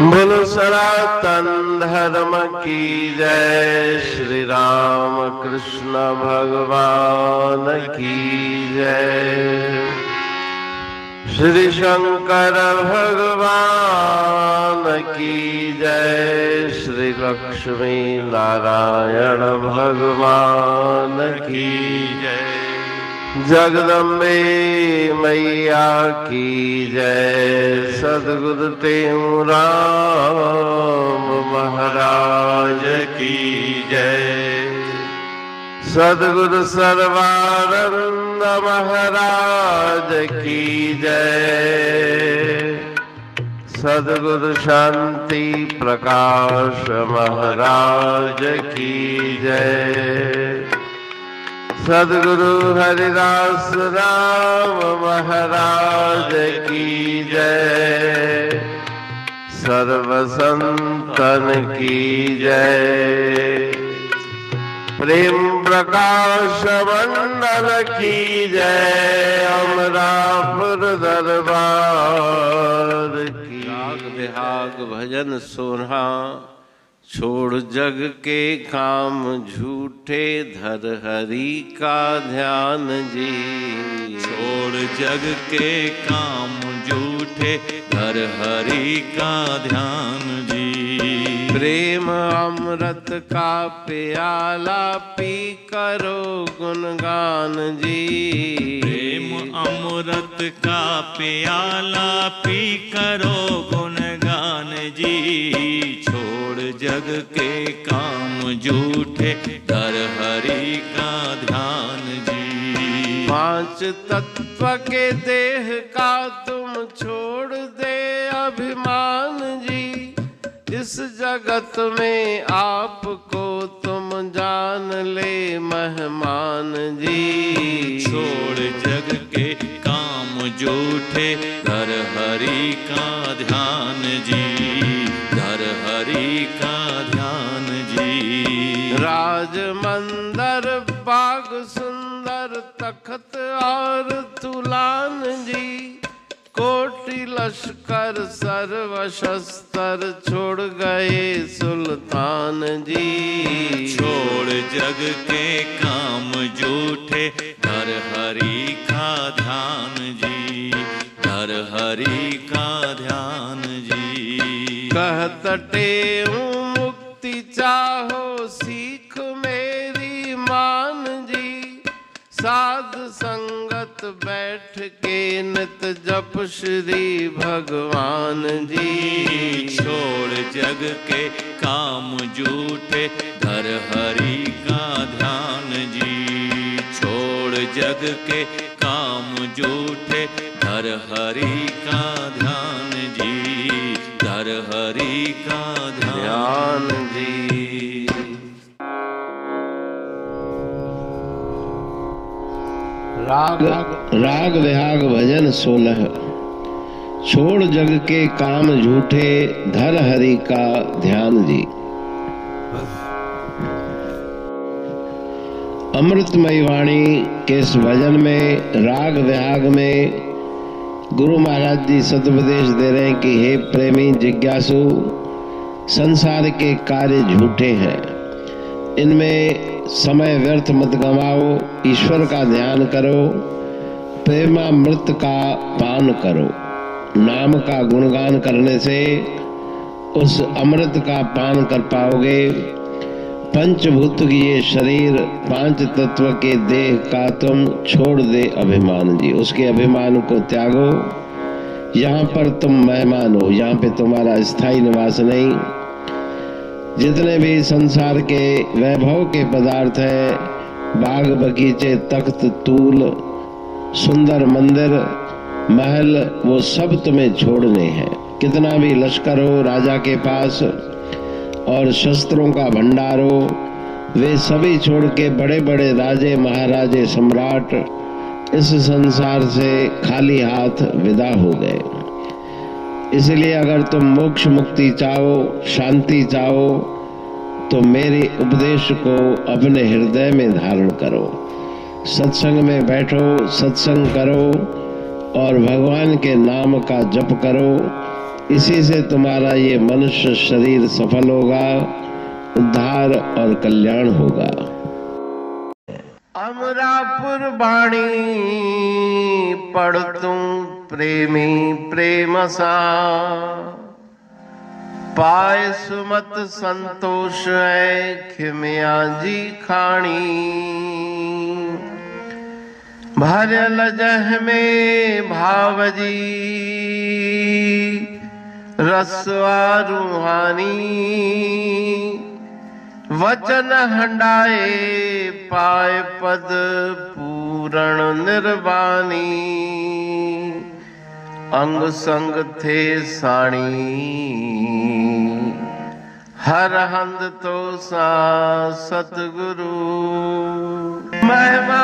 बोलो सनातन धर्म की जय। श्री राम कृष्ण भगवान की जय। श्री शंकर भगवान की जय। श्री लक्ष्मी नारायण भगवान की जय। जगदम्बे मैया की जय। सद्गुरु राम महाराज की जय। सद्गुरु सर्वानंद महाराज की जय। सद्गुरु शांति प्रकाश महाराज की जय। सद्गुरु हरिदास राम महाराज की जय। सर्व संतन की जय। प्रेम प्रकाश मंडल की जय। अमरापुर दरबार की। राग बिहाग भजन सोना छोड़ जग के काम झूठे धर हरि का ध्यान जी। छोड़ जग के काम झूठे धर हरि का ध्यान जी। प्रेम अमृत का प्याला पी करो गुणगान जी। प्रेम अमृत का प्याला पी करो गुणगान जी। जग के काम झूठे धर हरि का ध्यान जी। पांच तत्व के देह का तुम छोड़ दे अभिमान जी। इस जगत में आपको तुम जान ले मेहमान जी। छोड़ जग के काम झूठे धर हरि का ध्यान जी। धर हरि का ध्यान जी। राज मंदिर बाग सुंदर तख्त और तुलान जी। कोटि लश्कर सर्व शस्त्र छोड़ गए सुल्तान जी। छोड़ जग के काम झूठे धर हरि का ध्यान जी। धर हरि का ध्यान जी। कहते हूँ मुक्ति चाहो सीख मेरी मान जी। साध संगत बैठ के नित जप श्री भगवान जी। छोड़ जग के काम झूठे धर हरि का ध्यान जी। छोड़ जग के काम झूठे धर हरि का ध्यान जी। धर हरि का ध्यान जी। राग विहाग भजन 16। छोड़ जग के काम झूठे धर हरि का ध्यान जी। अमृतमयी वाणी के इस भजन में राग विहाग में गुरु महाराज जी सदुपदेश दे रहे हैं कि हे प्रेमी जिज्ञासु, संसार के कार्य झूठे हैं, इनमें समय व्यर्थ मत गंवाओ, ईश्वर का ध्यान करो, प्रेमामृत का पान करो। नाम का गुणगान करने से उस अमृत का पान कर पाओगे। पंचभूत की ये शरीर, पांच तत्व के देह का तुम छोड़ दे अभिमान जी। उसके अभिमान को त्यागो। यहाँ पर तुम मेहमान हो, यहाँ पे तुम्हारा स्थायी निवास नहीं। जितने भी संसार के वैभव के पदार्थ हैं, बाग बगीचे, तख्त तूल, सुंदर मंदिर, महल, वो सब तुम्हें छोड़ने हैं। कितना भी लश्कर हो राजा के पास और शस्त्रों का भंडार हो, वे सभी छोड़ के बड़े बड़े राजे महाराजे सम्राट इस संसार से खाली हाथ विदा हो गए। इसलिए अगर तुम मोक्ष मुक्ति चाहो, शांति चाहो, तो मेरे उपदेश को अपने हृदय में धारण करो। सत्संग में बैठो, सत्संग करो और भगवान के नाम का जप करो। इसी से तुम्हारा ये मनुष्य शरीर सफल होगा, उद्धार और कल्याण होगा। अमरापुर बाणी पढ़तूं प्रेमी प्रेम सा, पाए सुमत संतोष है खिमिया जी खाणी। भरल जह में भावजी रसवा रूहानी, वचन हंडाए पाए पद पूरण निर्वाणी। अंग संग थे साणी हर हंद तो सा सतगुरु। महिमा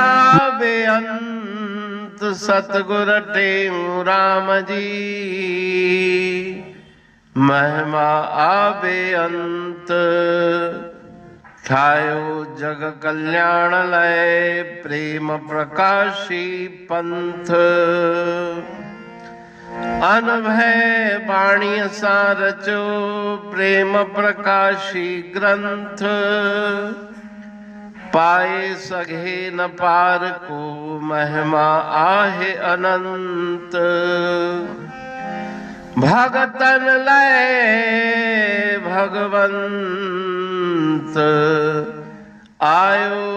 बेअंत सतगुर टेऊ राम जी, महिमा आबे अंत ठायो जग कल्याण लय प्रेम प्रकाशी पंथ। अनभय बाणी सा रचो प्रेम प्रकाशी ग्रंथ। पाए सघे न पार को महिमा आहे अनंत। भगतन लय भगवंत आयो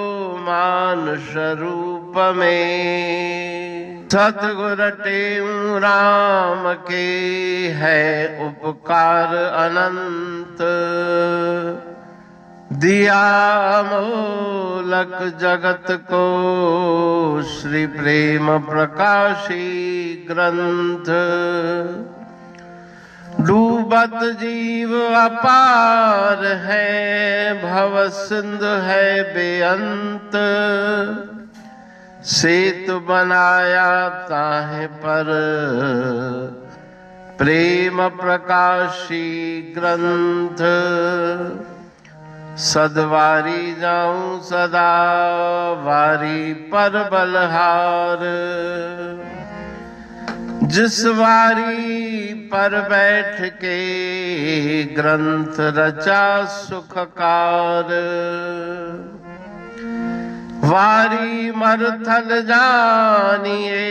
मानुष रूप में। सतगुर टेऊ राम के है उपकार अनंत। दिया मोलक जगत को श्री प्रेम प्रकाशी ग्रंथ। डूबत जीव अपार है भव सिंधु है बेअंत। सेतु बनाया ताहे पर प्रेम प्रकाशी ग्रंथ। सदवारी जाऊं सदा वारी पर बलहार। जिस वारी पर बैठ के ग्रंथ रचा सुखकार। वारी मरथल जानिए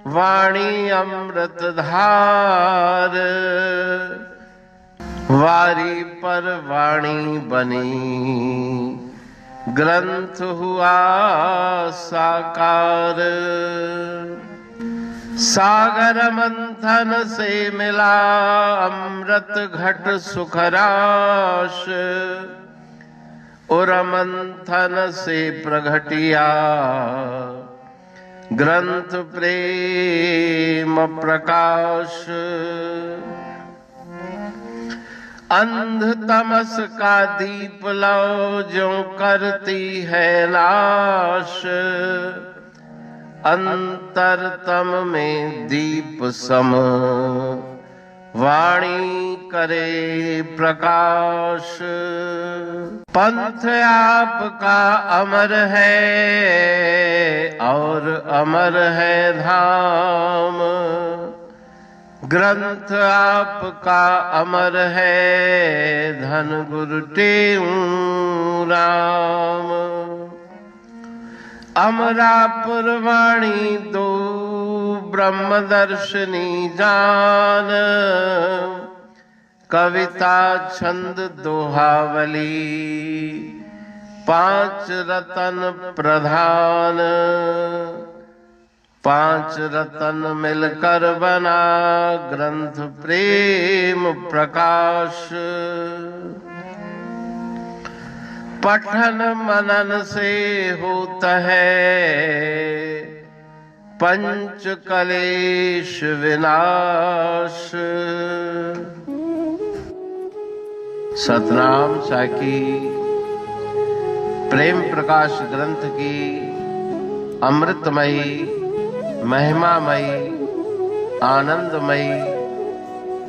वाणी अमृत धार। वारी पर वाणी बनी ग्रंथ हुआ साकार। सागर मंथन से मिला अमृत घट सुखराश। और मंथन से प्रगटिया ग्रंथ प्रेम प्रकाश। अंध तमस का दीप लो जो करती है नाश। अंतरतम में दीप सम वाणी करे प्रकाश। पंथ आपका अमर है और अमर है धाम। ग्रंथ आपका अमर है धन गुरु टेऊ राम। अमरापुर वाणी दो ब्रह्मदर्शनी जान। कविता छंद दोहावली पांच रतन प्रधान। पांच रतन मिलकर बना ग्रंथ प्रेम प्रकाश। पठन मनन से होता है पंच कलेश विनाश। सतनाम साकी प्रेम प्रकाश ग्रंथ की अमृतमयी महिमामयी आनंदमयी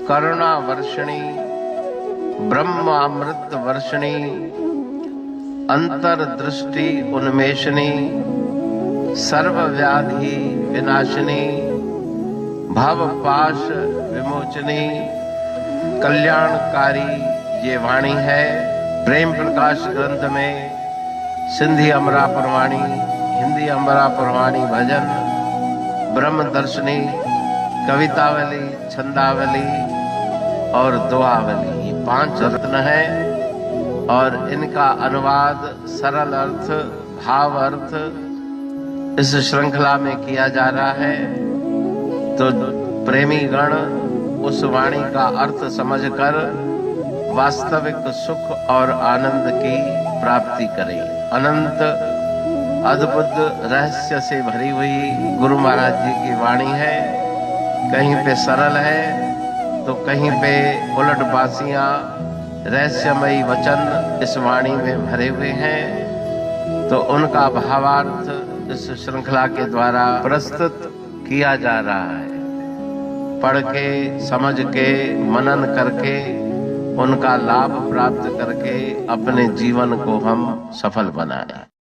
करुणा वर्षिणी ब्रह्म अमृत वर्षिणी अंतर्दृष्टि उन्मेषणी सर्व व्याधि विनाशिनी भव पाश विमोचनी मोचनी कल्याणकारी ये वाणी है। प्रेम प्रकाश ग्रंथ में सिंधी अमरा पुरवाणी, हिंदी अमरा पुरवाणी भजन, ब्रह्म दर्शनी, कवितावली, छंदावली और दुआवली, ये 5 रत्न है और इनका अनुवाद सरल अर्थ, भाव अर्थ इस श्रृंखला में किया जा रहा है। तो प्रेमी गण उस वाणी का अर्थ समझकर वास्तविक सुख और आनंद की प्राप्ति करें। अनंत अद्भुत रहस्य से भरी हुई गुरु महाराज जी की वाणी है। कहीं पे सरल है तो कहीं पे उलट बासियां, रहस्यमयी वचन इस वाणी में भरे हुए हैं। तो उनका भावार्थ इस श्रृंखला के द्वारा प्रस्तुत किया जा रहा है। पढ़ के, समझ के, मनन करके, उनका लाभ प्राप्त करके अपने जीवन को हम सफल बनाएं।